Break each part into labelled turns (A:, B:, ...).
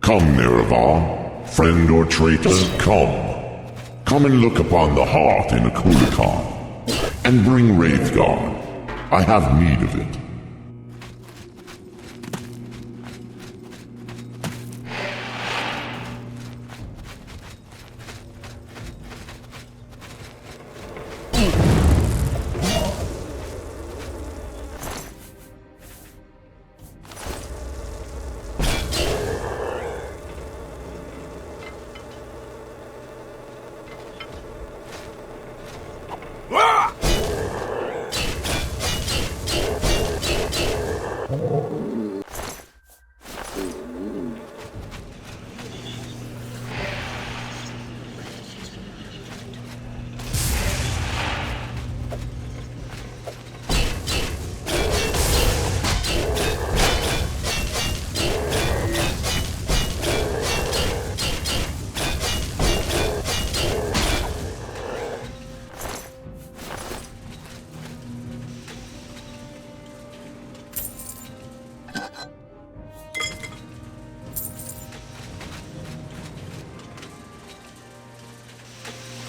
A: Come, Nerevar, friend or traitor, come. Come and look upon the heart in a Kulikon, and bring Wraithguard. I have need of it.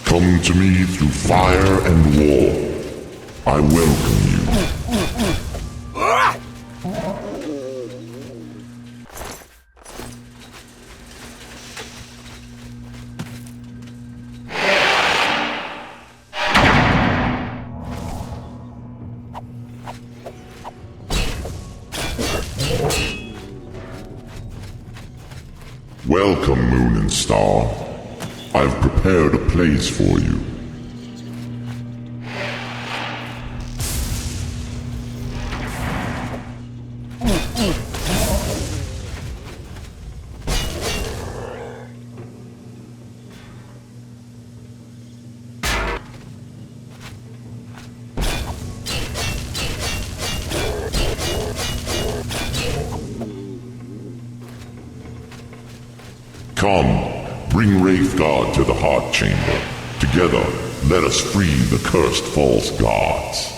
A: Come to me through fire and war. I welcome you. Welcome, Moon and Star. I've prepared a place for you. Come, bring Wraithguard to the Heart Chamber. Together, let us free the cursed false gods.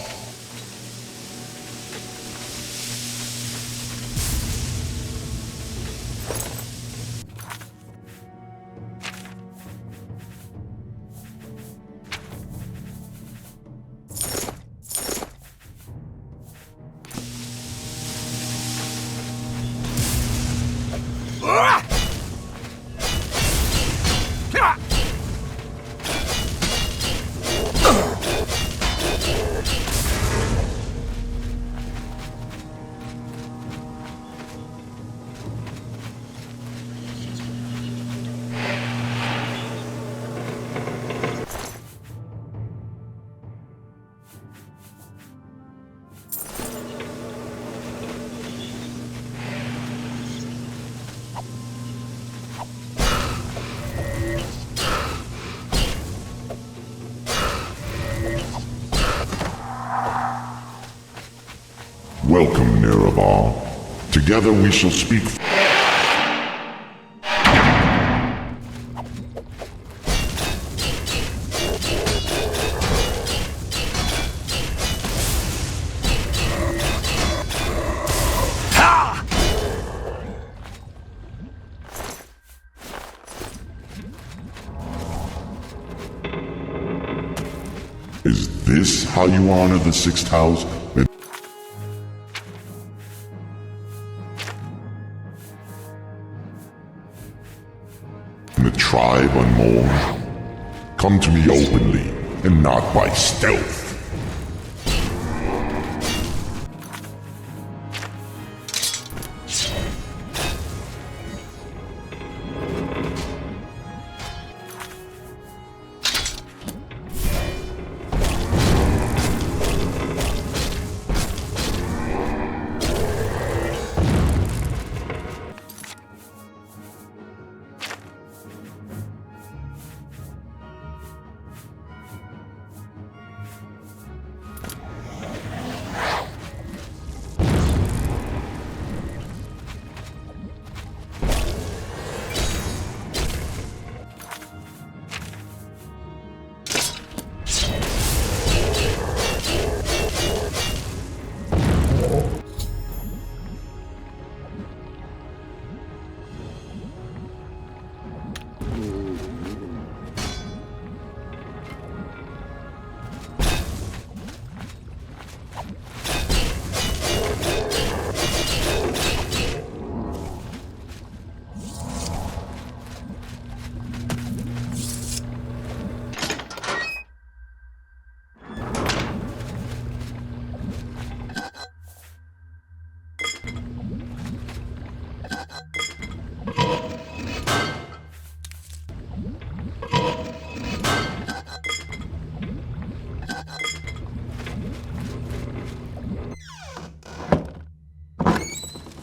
A: Welcome, Nerevar. Together we shall speak. Is this how you honor the Sixth House? And the tribe unmourned? Come to me openly, and not by stealth.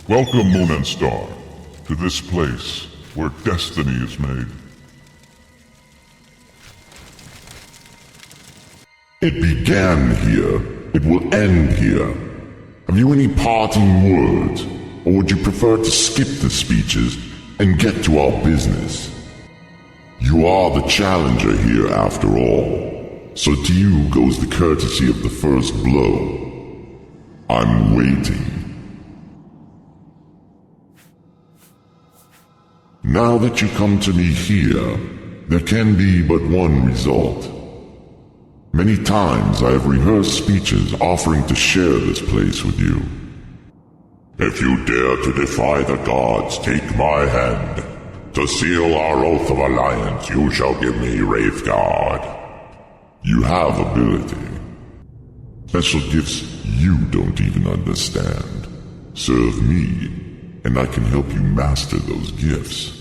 B: Welcome, Moon and Star, to this place where destiny is made.
A: It began here. It will end here. Have you any parting words, or would you prefer to skip the speeches and get to our business? You are the challenger here after all, so to you goes the courtesy of the first blow. I'm waiting. Now that you come to me here, there can be but one result. Many times I have rehearsed speeches offering to share this place with you. If you dare to defy the gods, take my hand. To seal our oath of alliance, you shall give me Wraithguard. You have ability. Special gifts you don't even understand. Serve me, and I can help you master those gifts.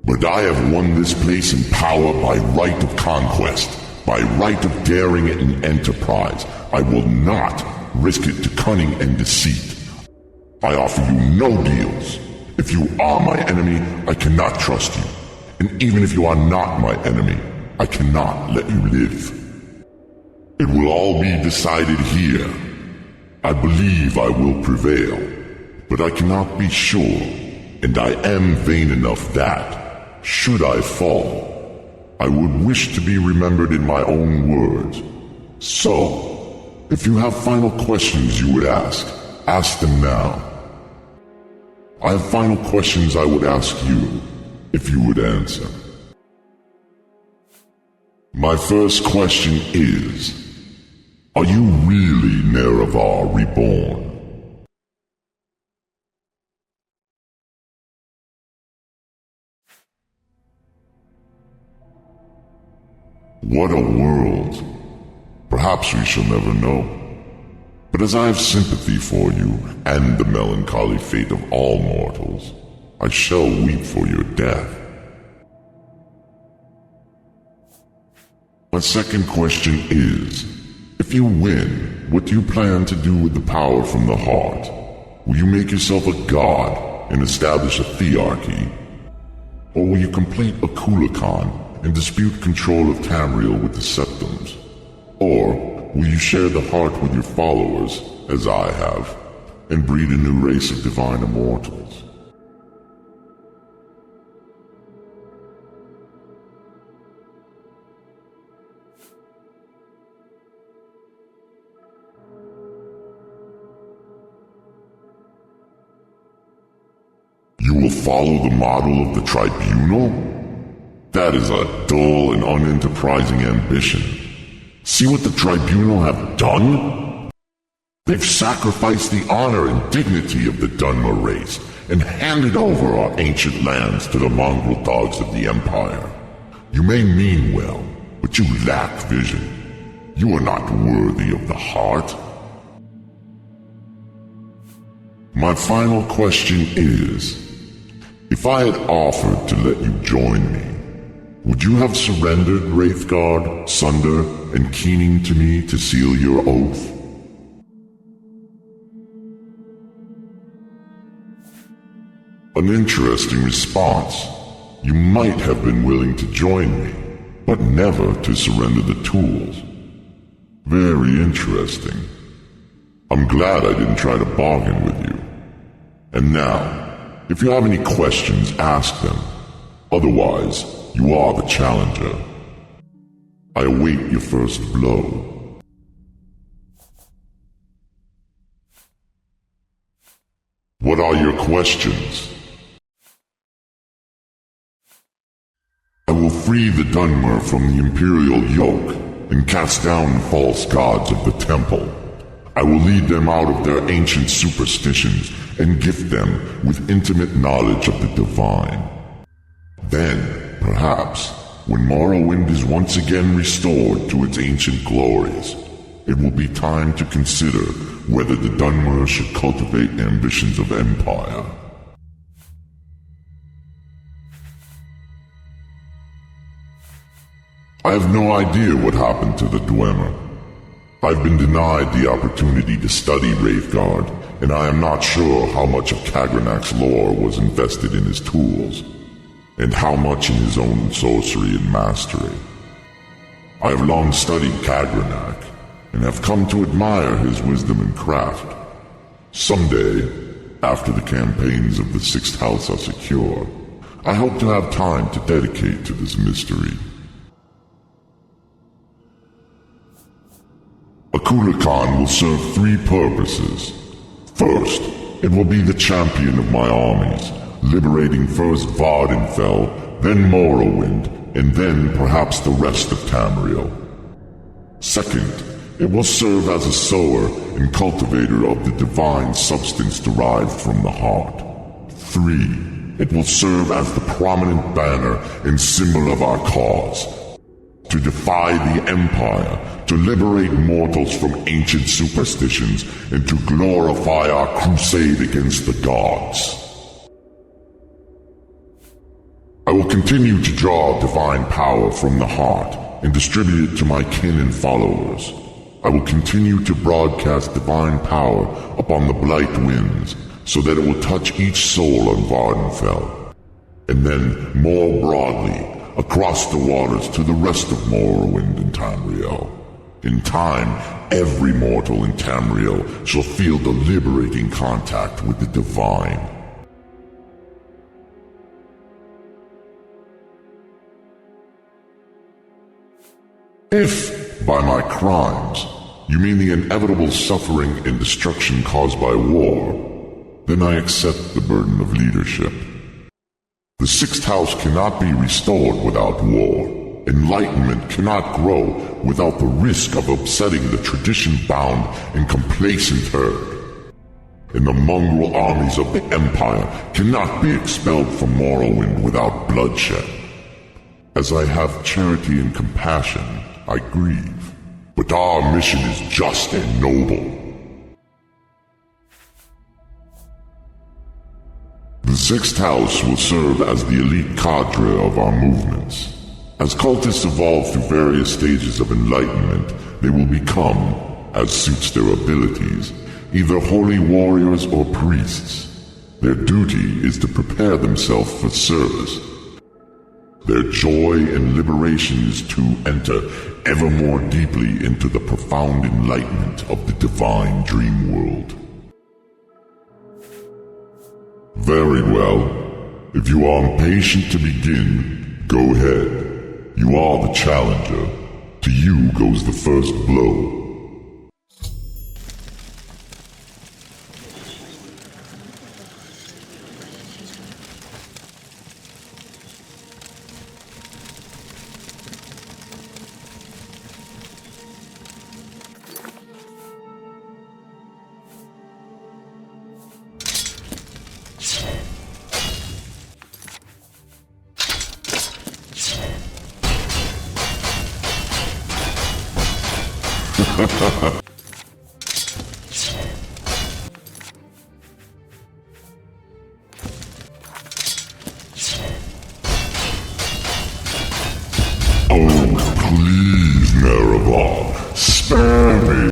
A: But I have won this place in power by right of conquest, by right of daring and enterprise. I will not risk it to cunning and deceit. I offer you no deals. If you are my enemy, I cannot trust you. And even if you are not my enemy, I cannot let you live. It will all be decided here. I believe I will prevail, but I cannot be sure, and I am vain enough that, should I fall, I would wish to be remembered in my own words. So, if you have final questions you would ask them now. I have final questions I would ask you, if you would answer. My first question is, are you really Nerevar Reborn? What a world. Perhaps we shall never know. But as I have sympathy for you and the melancholy fate of all mortals, I shall weep for your death. My second question is, if you win, what do you plan to do with the power from the heart? Will you make yourself a god and establish a thearchy? Or will you complete a Kulakan and dispute control of Tamriel with the Septums? Or will you share the heart with your followers, as I have, and breed a new race of divine immortals. You will follow the model of the Tribunal? That is a dull and unenterprising ambition. See what the Tribunal have done? They've sacrificed the honor and dignity of the Dunmer race and handed over our ancient lands to the mongrel dogs of the Empire. You may mean well, but you lack vision. You are not worthy of the heart. My final question is, if I had offered to let you join me, would you have surrendered Wraithguard, Sunder, and Keening to me to seal your oath? An interesting response. You might have been willing to join me, but never to surrender the tools. Very interesting. I'm glad I didn't try to bargain with you. And now, if you have any questions, ask them. Otherwise, you are the challenger. I await your first blow. What are your questions? I will free the Dunmer from the Imperial yoke and cast down the false gods of the temple. I will lead them out of their ancient superstitions and gift them with intimate knowledge of the divine. Then, perhaps, when Morrowind is once again restored to its ancient glories, it will be time to consider whether the Dunmer should cultivate ambitions of empire. I have no idea what happened to the Dwemer. I've been denied the opportunity to study Wraithguard, and I am not sure how much of Kagranak's lore was invested in his tools, and how much in his own sorcery and mastery. I have long studied Kagranak, and have come to admire his wisdom and craft. Someday, after the campaigns of the Sixth House are secure, I hope to have time to dedicate to this mystery. A Kulakan will serve three purposes. First, it will be the champion of my armies, liberating first Vardenfell, then Morrowind, and then perhaps the rest of Tamriel. Second, it will serve as a sower and cultivator of the divine substance derived from the heart. 3. It will serve as the prominent banner and symbol of our cause, to defy the Empire, to liberate mortals from ancient superstitions, and to glorify our crusade against the gods. I will continue to draw divine power from the heart and distribute it to my kin and followers. I will continue to broadcast divine power upon the Blight Winds, so that it will touch each soul on Vardenfell, and then more broadly, across the waters to the rest of Morrowind and Tamriel. In time, every mortal in Tamriel shall feel the liberating contact with the divine. If, by my crimes, you mean the inevitable suffering and destruction caused by war, then I accept the burden of leadership. The Sixth House cannot be restored without war. Enlightenment cannot grow without the risk of upsetting the tradition-bound and complacent herd. And the mongrel armies of the Empire cannot be expelled from Morrowind without bloodshed. As I have charity and compassion, I grieve. But our mission is just and noble. The Sixth House will serve as the elite cadre of our movements. As cultists evolve through various stages of enlightenment, they will become, as suits their abilities, either holy warriors or priests. Their duty is to prepare themselves for service. Their joy and liberation is to enter ever more deeply into the profound enlightenment of the divine dream world. Very well. If you are impatient to begin, go ahead. You are the challenger. To you goes the first blow. Oh, please, Nerevar, spare me!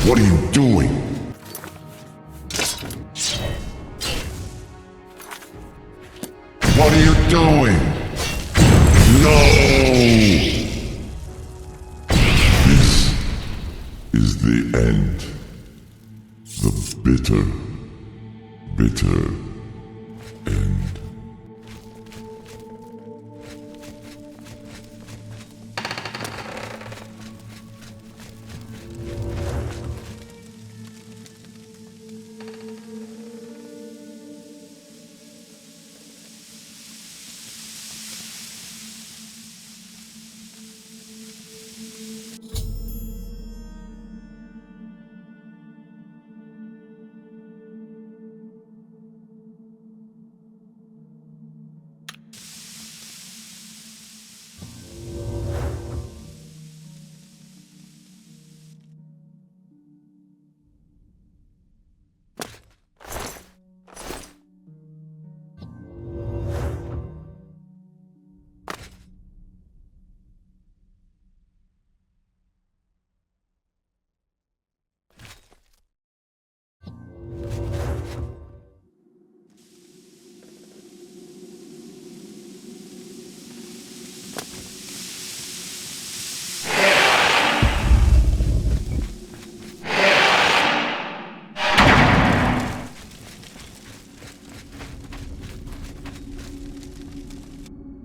A: What are you doing? What are you doing? No! This is the end. The bitter, bitter end.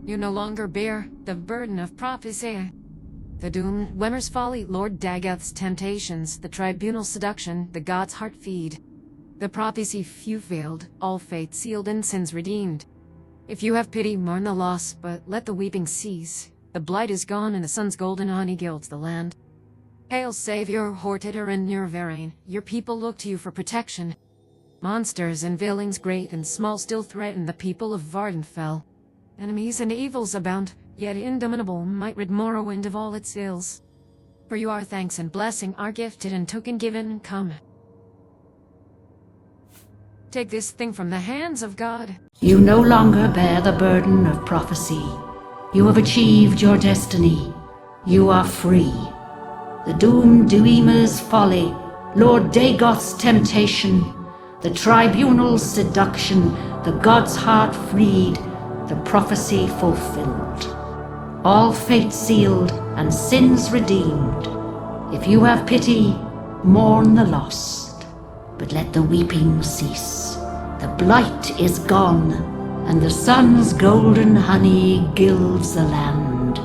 C: You no longer bear the burden of prophecy. The doom, Wemmer's folly, Lord Dagoth's temptations, the Tribunal seduction, the God's heart feed. The prophecy few failed, all fate sealed and sins redeemed. If you have pity, mourn the loss, but let the weeping cease. The blight is gone and the sun's golden honey gilds the land. Hail Savior, Hortator and Nirvarain, your people look to you for protection. Monsters and villains great and small still threaten the people of Vardenfell. Enemies and evils abound, yet indomitable might rid Morrowind of all its ills. For you our thanks and blessing are gifted and token given, come. Take this thing from the hands of God.
D: You no longer bear the burden of prophecy. You have achieved your destiny. You are free. The doomed Duima's folly, Lord Dagoth's temptation, the Tribunal's seduction, the God's heart freed, the prophecy fulfilled. All fate sealed and sins redeemed. If you have pity, mourn the lost, but let the weeping cease. The blight is gone, and the sun's golden honey gilds the land.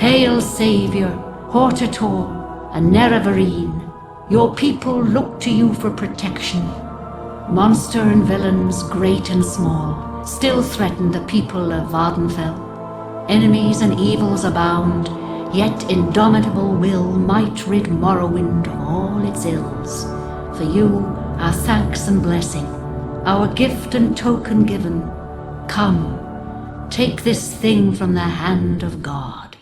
D: Hail Savior, Hortator, and Nerevarine, Your people look to you for protection. Monster and villains, great and small, still threaten the people of Vardenfell. Enemies and evils abound, yet indomitable will might rid Morrowind of all its ills. For you, our thanks and blessing, our gift and token given. Come, take this thing from the hand of God.